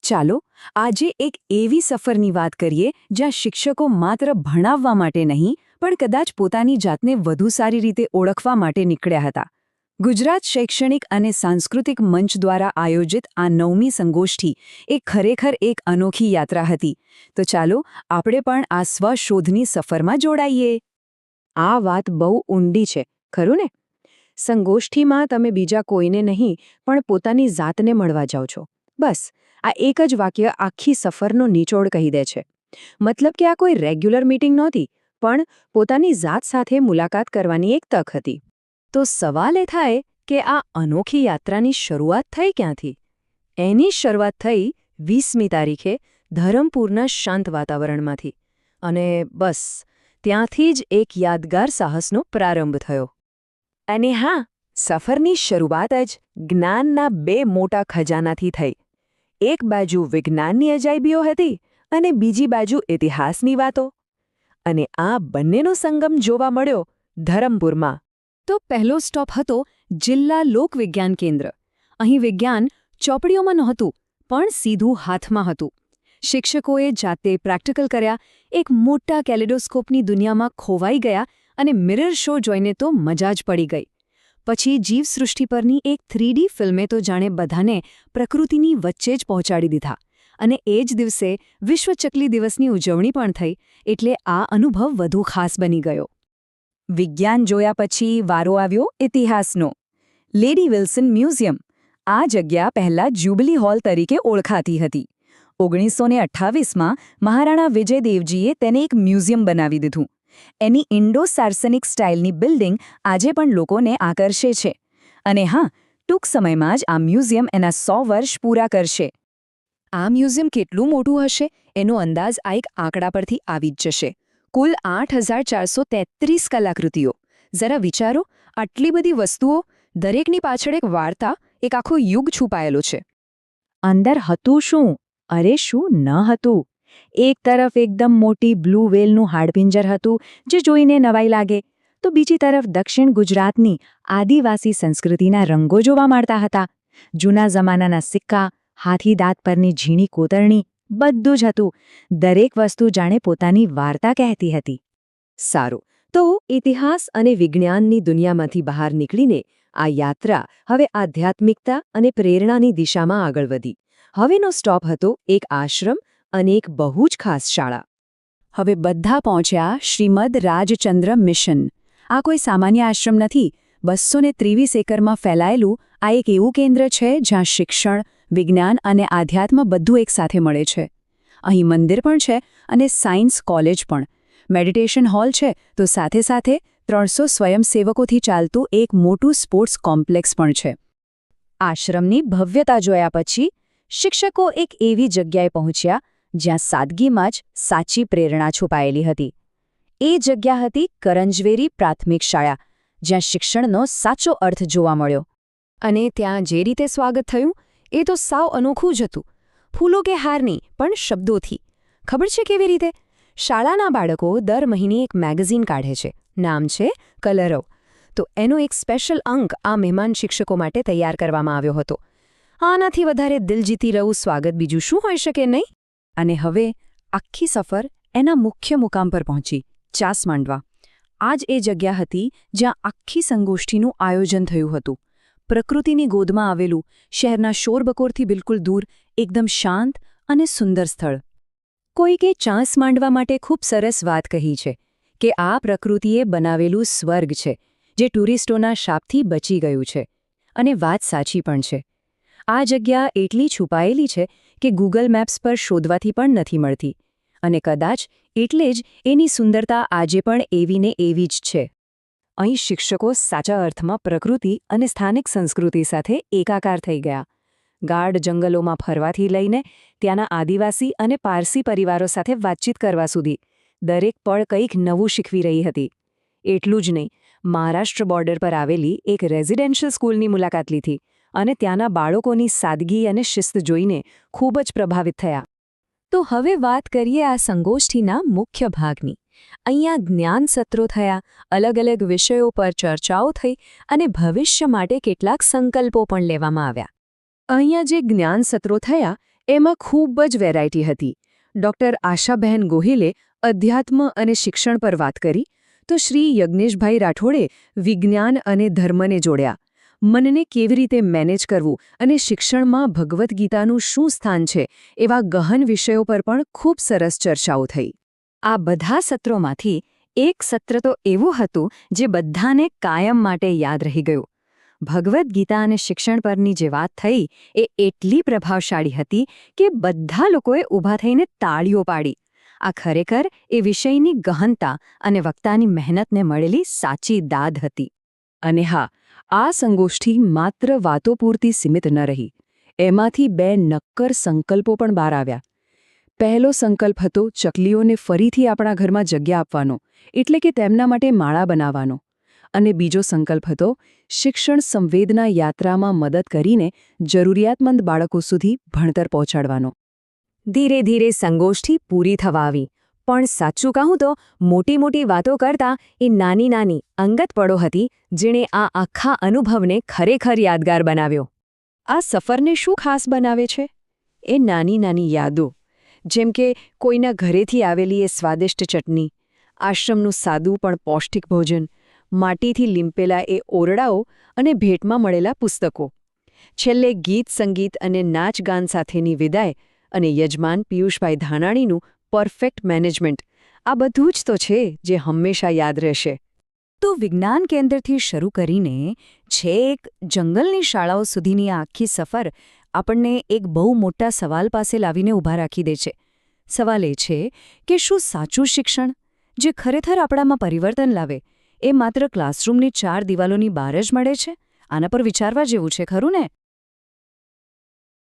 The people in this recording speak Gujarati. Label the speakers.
Speaker 1: ચાલો આજે એક એવી સફરની વાત કરીએ જ્યાં શિક્ષકો માત્ર ભણાવવા માટે નહીં પણ કદાચ પોતાની જાતને વધુ સારી રીતે ઓળખવા માટે નીકળ્યા હતા. ગુજરાત શૈક્ષણિક અને સાંસ્કૃતિક મંચ દ્વારા આયોજિત આ 9મી સંગોષ્ઠી એ ખરેખર એક અનોખી યાત્રા હતી. તો ચાલો આપણે પણ આ સ્વશોધની સફરમાં જોડાઈએ. આ વાત બહુ ઊંડી છે, ખરું ને? સંગોષ્ઠીમાં તમે બીજા કોઈને નહીં પણ પોતાની જાતને મળવા જાઓ છો. બસ આ એક જ વાક્ય આખી સફરનો નિચોડ કહી દે છે. મતલબ કે આ કોઈ રેગ્યુલર મીટિંગ નહોતી, પણ પોતાની જાત સાથે મુલાકાત કરવાની એક તક હતી. તો સવાલ એ થાય કે આ અનોખી યાત્રાની શરૂઆત થઈ ક્યાંથી? એની શરૂઆત થઈ 20મી તારીખે ધરમપુરના શાંત વાતાવરણમાંથી. અને બસ ત્યાંથી જ એક યાદગાર સાહસનો પ્રારંભ થયો. અને હા, સફરની શરૂઆત જ જ્ઞાનના 2 મોટા ખજાનાથી થઈ. એક બાજુ વિજ્ઞાનની અજાયબીઓ હતી અને બીજી બાજુ ઇતિહાસની વાતો. અને આ બંનેનો સંગમ જોવા મળ્યો ધરમપુરમાં. તો પહેલો સ્ટોપ હતો જિલ્લા લોકવિજ્ઞાન કેન્દ્ર. અહીં વિજ્ઞાન ચોપડીઓમાં નહોતું, પણ સીધું હાથમાં હતું. શિક્ષકોએ જાતે પ્રેક્ટિકલ કર્યા, એક મોટા કેલિડોસ્કોપની દુનિયામાં ખોવાઈ ગયા અને મિરર શો જોઈને તો મજા જ પડી ગઈ. પછી જીવસૃષ્ટિ પરની એક 3D ફિલ્મે તો જાણે બધાને પ્રકૃતિની વચ્ચે જ પહોંચાડી દીધા. અને એ જ દિવસે વિશ્વ ચકલી દિવસની ઉજવણી પણ થઈ, એટલે આ અનુભવ વધુ ખાસ બની ગયો. વિજ્ઞાન જોયા પછી વારો આવ્યો ઇતિહાસનો. Lady Wilson museum. આ જગ્યા પહેલાં જ્યુબિલી હોલ તરીકે ઓળખાતી હતી. 1928માં મહારાણા વિજયદેવજીએ તેને એક મ્યુઝિયમ બનાવી દીધું. એની ઇન્ડો-સાર્સેનિક સ્ટાઇલની બિલ્ડિંગ આજે પણ લોકોને આકર્ષે છે. અને હા, ટૂંક સમયમાં જ આ મ્યુઝિયમ એના 100 વર્ષ પૂરા કરશે. આ મ્યુઝિયમ કેટલું મોટું હશે એનો અંદાજ આ એક આંકડા પરથી આવી જ જશે. કુલ 8433 કલાકૃતિઓ. જરા વિચારો, આટલી બધી વસ્તુઓ, દરેકની પાછળ એક વાર્તા, એક આખો યુગ છુપાયેલો છે. અંદર હતું શું? અરે શું ન હતું! એક તરફ એકદમ મોટી બ્લુ વેલનું હાડપિંજર હતું જે જોઈને નવાઈ લાગે, તો બીજી તરફ દક્ષિણ ગુજરાતની આદિવાસી સંસ્કૃતિના રંગો જોવા મળતા હતા. જૂના જમાનાના સિક્કા, હાથી દાંત પરની ઝીણી કોતરણી, બધું જ હતું. દરેક વસ્તુ જાણે પોતાની વાર્તા કહેતી હતી. સારું, તો ઇતિહાસ અને વિજ્ઞાનની દુનિયામાંથી બહાર નીકળીને આ યાત્રા હવે આધ્યાત્મિકતા અને પ્રેરણાની દિશામાં આગળ વધી. હવેનો સ્ટોપ હતો એક આશ્રમ અને એક બહુ જ ખાસ શાળા. હવે બધા પહોંચ્યા શ્રીમદ રાજચંદ્ર મિશન. આ કોઈ સામાન્ય આશ્રમ નથી. 223 એકરમાં ફેલાયેલું આ એક એવું કેન્દ્ર છે જ્યાં શિક્ષણ, વિજ્ઞાન અને આધ્યાત્મ બધું એકસાથે મળે છે. અહીં મંદિર પણ છે અને સાયન્સ કોલેજ પણ. મેડિટેશન હોલ છે તો સાથે સાથે 300 સ્વયંસેવકોથી ચાલતું એક મોટું સ્પોર્ટ્સ કોમ્પ્લેક્સ પણ છે. આશ્રમની ભવ્યતા જોયા પછી શિક્ષકો એક એવી જગ્યાએ પહોંચ્યા જ્યાં સાદગીમાં જ સાચી પ્રેરણા છુપાયેલી હતી. એ જગ્યા હતી કરંજવેરી પ્રાથમિક શાળા, જ્યાં શિક્ષણનો સાચો અર્થ જોવા મળ્યો. અને ત્યાં જે રીતે સ્વાગત થયું એ તો સાવ અનોખું જ હતું. ફૂલો કે હારની, પણ શબ્દોથી. ખબર છે કેવી રીતે? શાળાના બાળકો દર મહિને એક મેગેઝિન કાઢે છે. નામ છે કલરવ. તો એનો એક સ્પેશિયલ અંક આ મહેમાન શિક્ષકો માટે તૈયાર કરવામાં આવ્યો હતો. આનાથી વધારે દિલ જીતી રહ્યું સ્વાગત બીજું શું હોઈ શકે, નહીં? અને હવે આખી સફર એના મુખ્ય મુકામ પર પહોંચી, ચાસ માંડવા. આ જ એ જગ્યા હતી જ્યાં આખી સંગોષ્ઠીનું આયોજન થયું હતું. પ્રકૃતિની ગોદમાં આવેલું, શહેરના શોરબકોરથી બિલકુલ દૂર, એકદમ શાંત અને સુંદર સ્થળ. કોઈકે ચાસ માંડવા માટે ખૂબ સરસ વાત કહી છે કે આ પ્રકૃતિએ બનાવેલું સ્વર્ગ છે, જે ટુરિસ્ટોના શાપથી બચી ગયું છે. અને વાત સાચી પણ છે. આ જગ્યા એટલી છુપાયેલી છે કે ગૂગલ મેપ્સ પર શોધવાથી પણ નથી મળતી. અને કદાચ એટલે જ એની સુંદરતા આજે પણ એવી ને એવી જ છે. અહીં શિક્ષકો સાચા અર્થમાં પ્રકૃતિ અને સ્થાનિક સંસ્કૃતિ સાથે એકાકાર થઈ ગયા. ગાઢ જંગલોમાં ફરવાથી લઈને ત્યાંના આદિવાસી અને પારસી પરિવારો સાથે વાતચીત કરવા સુધી દરેક પળ કંઈક નવું શીખવી રહી હતી. એટલું જ નહીં, મહારાષ્ટ્ર બોર્ડર પર આવેલી એક રેઝિડેન્શિયલ સ્કૂલની મુલાકાત લીધી અને ત્યાંના બાળકોની સાદગી અને શિસ્ત જોઈને ખૂબ જ પ્રભાવિત થયા. તો હવે વાત કરીએ આ સંગોષ્ઠીના મુખ્ય ભાગની. અહીંયા જ્ઞાન સત્રો થયા, અલગ અલગ વિષયો પર ચર્ચાઓ થઈ અને ભવિષ્ય માટે કેટલાક સંકલ્પો પણ લેવામાં આવ્યા. અહીંયા જે જ્ઞાન સત્રો થયા એમાં ખૂબ જ વેરાયટી હતી. ડૉક્ટર આશાબહેન ગોહિલે અધ્યાત્મ અને શિક્ષણ પર વાત કરી, તો શ્રી યજ્ઞેશભાઈ રાઠોડે વિજ્ઞાન અને ધર્મને જોડ્યા. મનને કેવી રીતે મેનેજ કરવું અને શિક્ષણમાં ભગવદ્ ગીતાનું શું સ્થાન છે એવા ગહન વિષયો પર પણ ખૂબ સરસ ચર્ચાઓ થઈ. આ બધા સત્રોમાંથી એક સત્ર તો એવું હતું જે બધાને કાયમ માટે યાદ રહી ગયું. ભગવદ્ ગીતા અને શિક્ષણ પરની જે વાત થઈ એ એટલી પ્રભાવશાળી હતી કે બધા લોકોએ ઊભા થઈને તાળીઓ પાડી. આ ખરેખર એ વિષયની ગહનતા અને વક્તાની મહેનતને મળેલી સાચી દાદ હતી. અને હા, આ સંગોષ્ઠી માત્ર વાતો પૂરતી સીમિત ન રહી. એમાંથી 2 નક્કર સંકલ્પો પણ બહાર આવ્યા. પહેલો સંકલ્પ હતો ચકલીઓને ફરીથી આપણા ઘરમાં જગ્યા આપવાનો, એટલે કે તેમના માટે માળા બનાવવાનો. અને બીજો સંકલ્પ હતો શિક્ષણ સંવેદના યાત્રામાં મદદ કરીને જરૂરિયાતમંદ બાળકો સુધી ભણતર પહોંચાડવાનો. ધીરે ધીરે સંગોષ્ઠી પૂરી થવા આવી. પણ સાચું કહું તો મોટી મોટી વાતો કરતાં એ નાની નાની અંગત પળો હતી જેણે આ આખા અનુભવને ખરેખર યાદગાર બનાવ્યો. આ સફરને શું ખાસ બનાવે છે? એ નાની નાની યાદો, જેમ કે કોઈના ઘરેથી આવેલી એ સ્વાદિષ્ટ ચટણી, આશ્રમનું સાદું પણ પૌષ્ટિક ભોજન, માટીથી લીંપેલા એ ઓરડાઓ અને ભેટમાં મળેલા પુસ્તકો. છેલ્લે ગીત સંગીત અને નાચગાન સાથેની વિદાય અને યજમાન પિયુષભાઈ ધાનાણીનું પરફેક્ટ મેનેજમેન્ટ. આ બધું જ તો છે જે હંમેશા યાદ રહેશે. તો વિજ્ઞાન કેન્દ્રથી શરૂ કરીને છેક જંગલની શાળાઓ સુધીની આ આખી સફર આપણને એક બહુ મોટા સવાલ પાસે લાવીને ઊભા રાખી દે છે. સવાલ એ છે કે શું સાચું શિક્ષણ, જે ખરેખર આપણામાં પરિવર્તન લાવે, એ માત્ર ક્લાસરૂમની 4 દિવાલોની બહાર જ મળે છે? આના પર વિચારવા જેવું છે, ખરું ને?